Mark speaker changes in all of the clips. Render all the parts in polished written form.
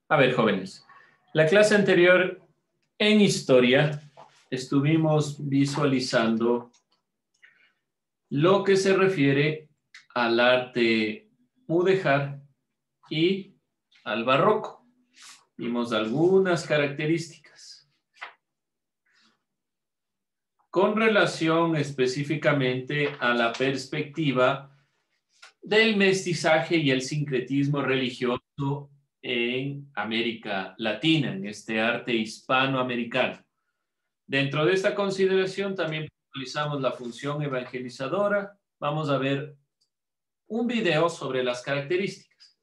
Speaker 1: A ver, jóvenes, la clase anterior en historia estuvimos visualizando lo que se refiere al arte mudéjar y al barroco. Vimos algunas características con relación específicamente a la perspectiva del mestizaje y el sincretismo religioso en América Latina, en este arte hispanoamericano. Dentro de esta consideración también utilizamos la función evangelizadora. Vamos a ver un video sobre las características.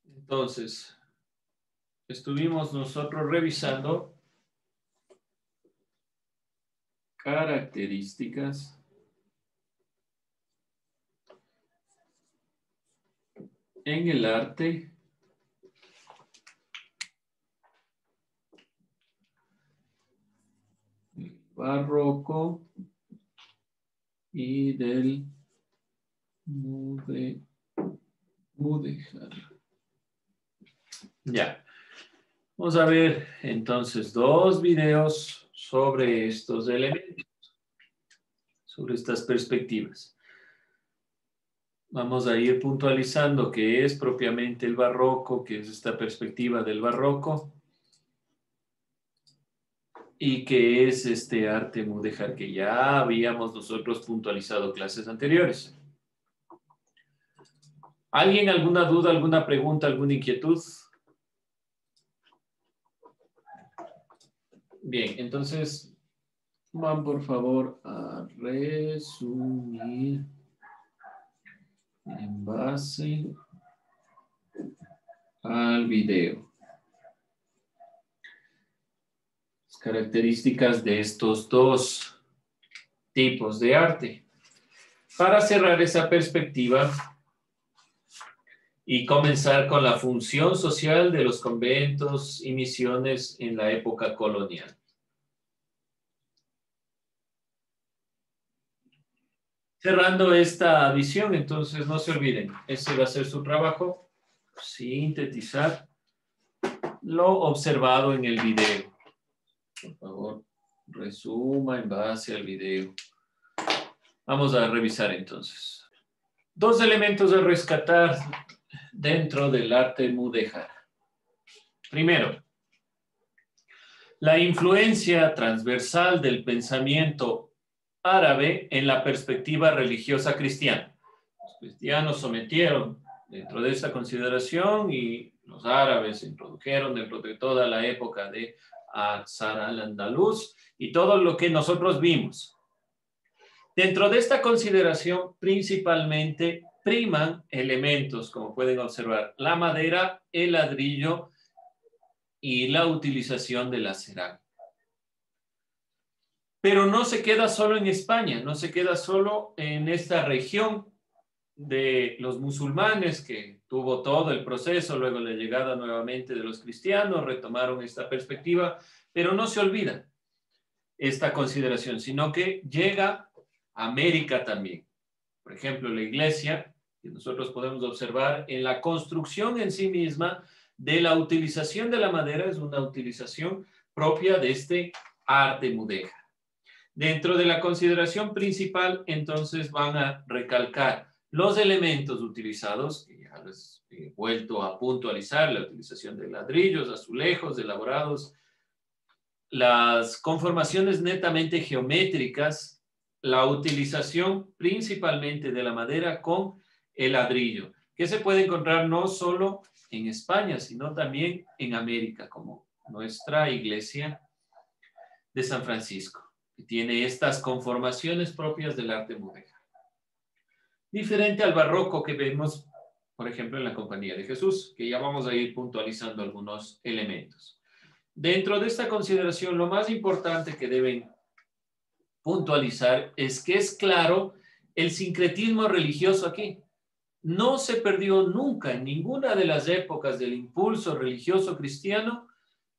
Speaker 1: Entonces, estuvimos nosotros revisando características en el arte barroco y del mudéjar. Ya. Vamos a ver entonces dos videos sobre estos elementos, sobre estas perspectivas. Vamos a ir puntualizando qué es propiamente el barroco, qué es esta perspectiva del barroco y qué es este arte mudéjar que ya habíamos nosotros puntualizado clases anteriores. ¿Alguien alguna duda, alguna pregunta, alguna inquietud? Bien, entonces van por favor a resumir en base al video. Las características de estos dos tipos de arte. Para cerrar esa perspectiva y comenzar con la función social de los conventos y misiones en la época colonial. Cerrando esta visión, entonces no se olviden, ese va a ser su trabajo, sintetizar lo observado en el video. Por favor, resuma en base al video. Vamos a revisar entonces. Dos elementos a rescatar dentro del arte mudéjar. Primero, la influencia transversal del pensamiento árabe en la perspectiva religiosa cristiana. Los cristianos sometieron dentro de esta consideración y los árabes se introdujeron dentro de toda la época de Azar al-Andalus y todo lo que nosotros vimos. Dentro de esta consideración principalmente priman elementos, como pueden observar, la madera, el ladrillo y la utilización de la cerámica. Pero no se queda solo en España, no se queda solo en esta región de los musulmanes que tuvo todo el proceso, luego la llegada nuevamente de los cristianos, retomaron esta perspectiva, pero no se olvida esta consideración, sino que llega a América también. Por ejemplo, la iglesia, que nosotros podemos observar en la construcción en sí misma de la utilización de la madera, es una utilización propia de este arte mudéjar. Dentro de la consideración principal, entonces van a recalcar los elementos utilizados, que ya les he vuelto a puntualizar, la utilización de ladrillos, azulejos, elaborados, las conformaciones netamente geométricas, la utilización principalmente de la madera con el ladrillo, que se puede encontrar no solo en España, sino también en América, como nuestra iglesia de San Francisco, que tiene estas conformaciones propias del arte mudéjar. Diferente al barroco que vemos, por ejemplo, en la Compañía de Jesús, que ya vamos a ir puntualizando algunos elementos. Dentro de esta consideración, lo más importante que deben puntualizar es que es claro el sincretismo religioso aquí. No se perdió nunca en ninguna de las épocas del impulso religioso cristiano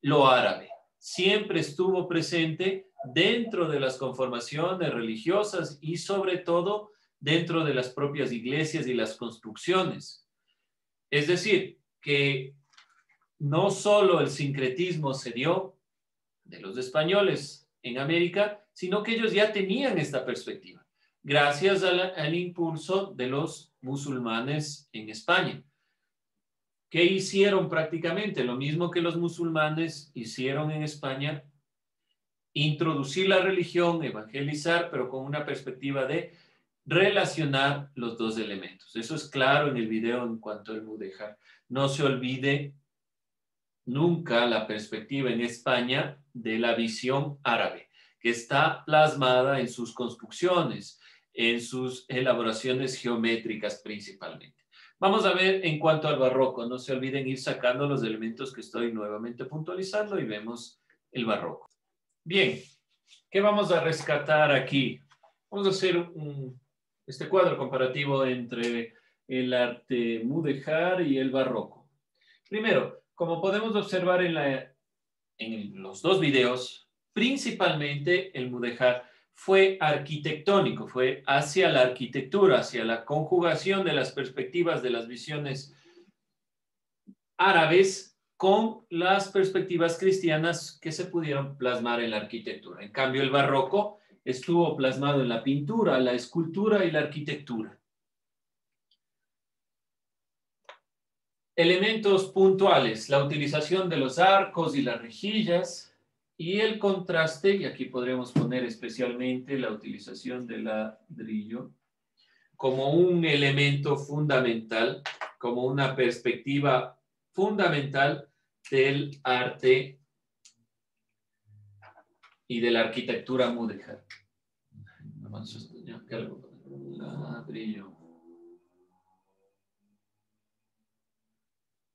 Speaker 1: lo árabe. Siempre estuvo presente dentro de las conformaciones religiosas y sobre todo dentro de las propias iglesias y las construcciones. Es decir, que no solo el sincretismo se dio de los españoles en América, sino que ellos ya tenían esta perspectiva, gracias al impulso de los musulmanes en España. ¿Qué hicieron prácticamente? Lo mismo que los musulmanes hicieron en España, introducir la religión, evangelizar, pero con una perspectiva de relacionar los dos elementos. Eso es claro en el video en cuanto al mudéjar. No se olvide nunca la perspectiva en España de la visión árabe, que está plasmada en sus construcciones, en sus elaboraciones geométricas principalmente. Vamos a ver en cuanto al barroco. No se olviden ir sacando los elementos que estoy nuevamente puntualizando y vemos el barroco. Bien, ¿qué vamos a rescatar aquí? Vamos a hacer este cuadro comparativo entre el arte mudéjar y el barroco. Primero, como podemos observar en los dos videos, principalmente el mudéjar fue arquitectónico, fue hacia la arquitectura, hacia la conjugación de las perspectivas de las visiones árabes con las perspectivas cristianas que se pudieron plasmar en la arquitectura. En cambio, el barroco estuvo plasmado en la pintura, la escultura y la arquitectura. Elementos puntuales, la utilización de los arcos y las rejillas y el contraste, y aquí podremos poner especialmente la utilización del ladrillo como un elemento fundamental, como una perspectiva fundamental del arte y de la arquitectura mudéjar. Ladrillo.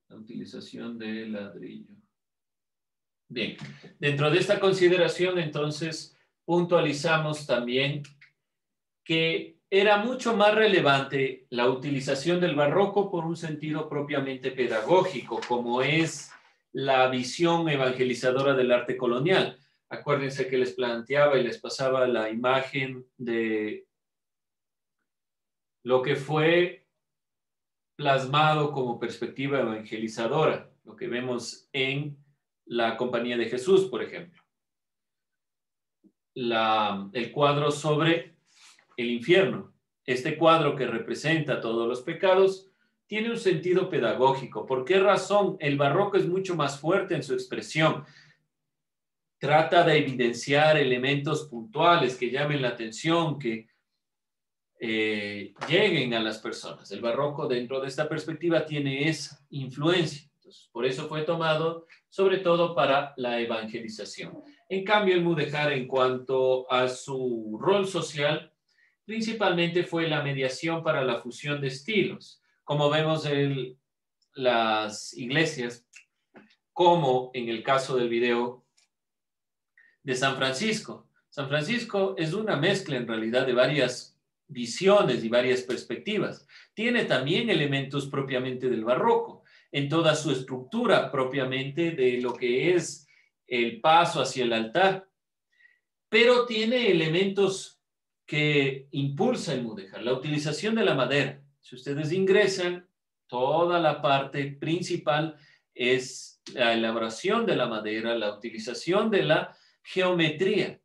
Speaker 1: La utilización del ladrillo. Bien, dentro de esta consideración, entonces, puntualizamos también que era mucho más relevante la utilización del barroco por un sentido propiamente pedagógico, como es la visión evangelizadora del arte colonial. Acuérdense que les planteaba y les pasaba la imagen de lo que fue plasmado como perspectiva evangelizadora, lo que vemos en la Compañía de Jesús, por ejemplo. El cuadro sobre el infierno. Este cuadro que representa todos los pecados tiene un sentido pedagógico. ¿Por qué razón? El barroco es mucho más fuerte en su expresión. Trata de evidenciar elementos puntuales que llamen la atención, que lleguen a las personas. El barroco, dentro de esta perspectiva, tiene esa influencia. Entonces, por eso fue tomado sobre todo para la evangelización. En cambio, el mudéjar, en cuanto a su rol social, principalmente fue la mediación para la fusión de estilos. Como vemos en las iglesias, como en el caso del video de San Francisco. San Francisco es una mezcla en realidad de varias visiones y varias perspectivas. Tiene también elementos propiamente del barroco, en toda su estructura propiamente de lo que es el paso hacia el altar, pero tiene elementos que impulsa el mudéjar, la utilización de la madera. Si ustedes ingresan, toda la parte principal es la elaboración de la madera, la utilización de la geometría.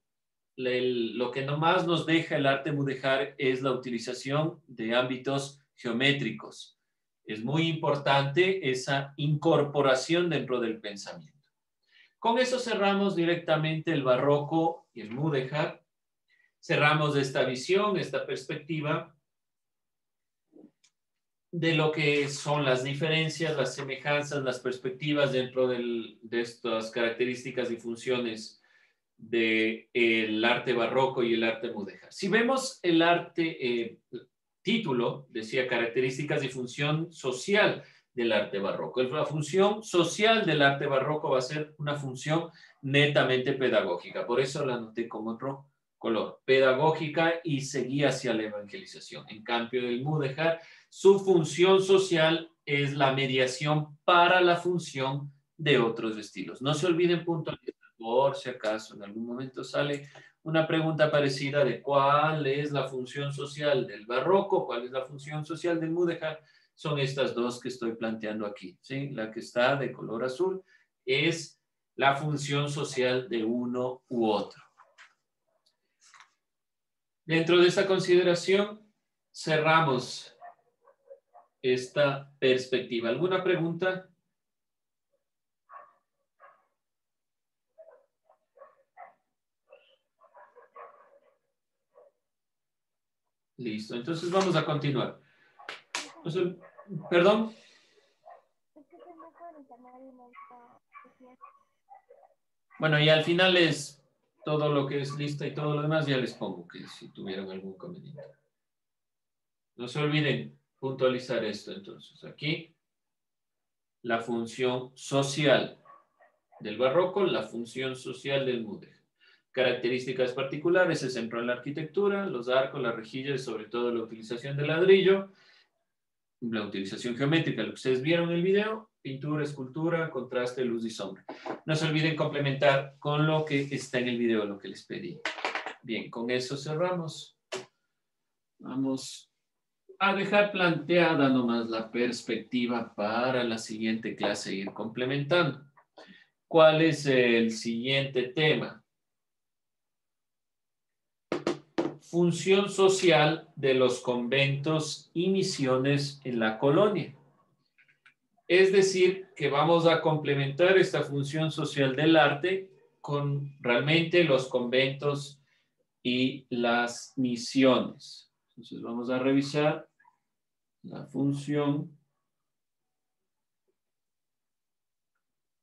Speaker 1: Lo que nomás nos deja el arte mudéjar es la utilización de ámbitos geométricos. Es muy importante esa incorporación dentro del pensamiento. Con eso cerramos directamente el barroco y el mudéjar. Cerramos esta visión, esta perspectiva de lo que son las diferencias, las semejanzas, las perspectivas dentro de estas características y funciones del arte barroco y el arte mudéjar. Si vemos el arte, título, decía características y función social del arte barroco. La función social del arte barroco va a ser una función netamente pedagógica. Por eso la anoté con otro color. Pedagógica y seguía hacia la evangelización. En cambio, el mudéjar, su función social es la mediación para la función de otros estilos. No se olviden puntualizar, por si acaso en algún momento sale una pregunta parecida de cuál es la función social del barroco, cuál es la función social del mudéjar. son estas dos que estoy planteando aquí, ¿sí? La que está de color azul es la función social de uno u otro. Dentro de esta consideración, cerramos esta perspectiva. ¿Alguna pregunta? Listo, entonces vamos a continuar. Entonces, ¿perdón? Bueno, y al final es todo lo que es lista y todo lo demás, ya les pongo que si tuvieran algún inconveniente. No se olviden puntualizar esto entonces. Aquí, la función social del barroco, la función social del mudéjar. Características particulares, se centró en la arquitectura, los arcos, las rejillas y sobre todo la utilización de ladrillo, la utilización geométrica, lo que ustedes vieron en el video, pintura, escultura, contraste, luz y sombra. No se olviden complementar con lo que está en el video, lo que les pedí. Bien, con eso cerramos. Vamos a dejar planteada nomás la perspectiva para la siguiente clase, ir complementando. ¿Cuál es el siguiente tema? Función social de los conventos y misiones en la colonia. Es decir, que vamos a complementar esta función social del arte con realmente los conventos y las misiones. Entonces vamos a revisar la función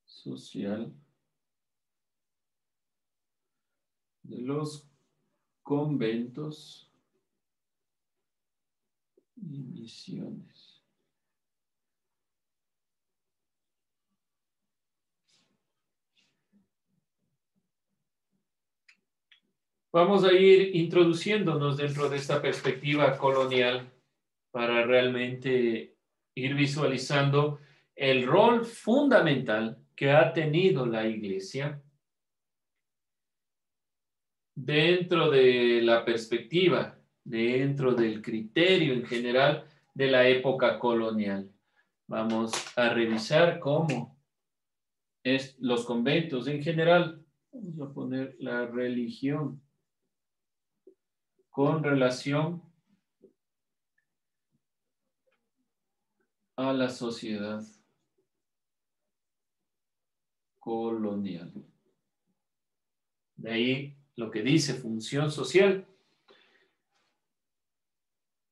Speaker 1: social de los conventos y misiones. Vamos a ir introduciéndonos dentro de esta perspectiva colonial para realmente ir visualizando el rol fundamental que ha tenido la Iglesia dentro de la perspectiva, dentro del criterio en general de la época colonial. Vamos a revisar cómo los conventos en general, vamos a poner la religión con relación a la sociedad colonial. De ahí lo que dice función social.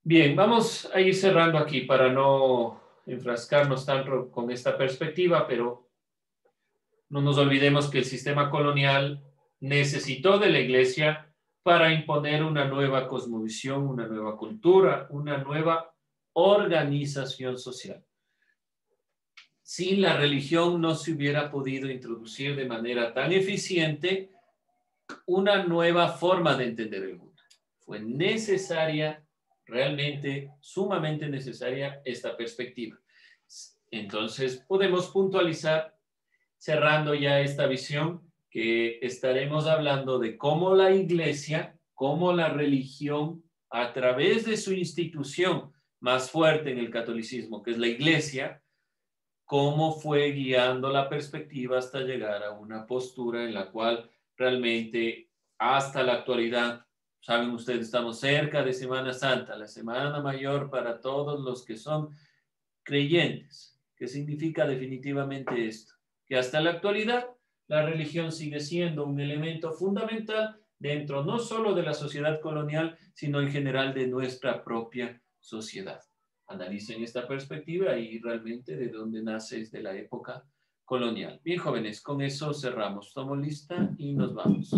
Speaker 1: Bien, vamos a ir cerrando aquí para no enfrascarnos tanto con esta perspectiva, pero no nos olvidemos que el sistema colonial necesitó de la Iglesia para imponer una nueva cosmovisión, una nueva cultura, una nueva organización social. Sin la religión no se hubiera podido introducir de manera tan eficiente una nueva forma de entender el mundo. Fue necesaria, realmente sumamente necesaria esta perspectiva. Entonces podemos puntualizar, cerrando ya esta visión, que estaremos hablando de cómo la Iglesia, cómo la religión, a través de su institución más fuerte en el catolicismo, que es la Iglesia, cómo fue guiando la perspectiva hasta llegar a una postura en la cual realmente hasta la actualidad, saben ustedes, estamos cerca de Semana Santa, la Semana Mayor para todos los que son creyentes. ¿Qué significa definitivamente esto? Que hasta la actualidad la religión sigue siendo un elemento fundamental dentro no solo de la sociedad colonial, sino en general de nuestra propia sociedad. Analicen esta perspectiva y realmente de dónde nace desde la época colonial. Bien, jóvenes, con eso cerramos. Tomo lista y nos vamos.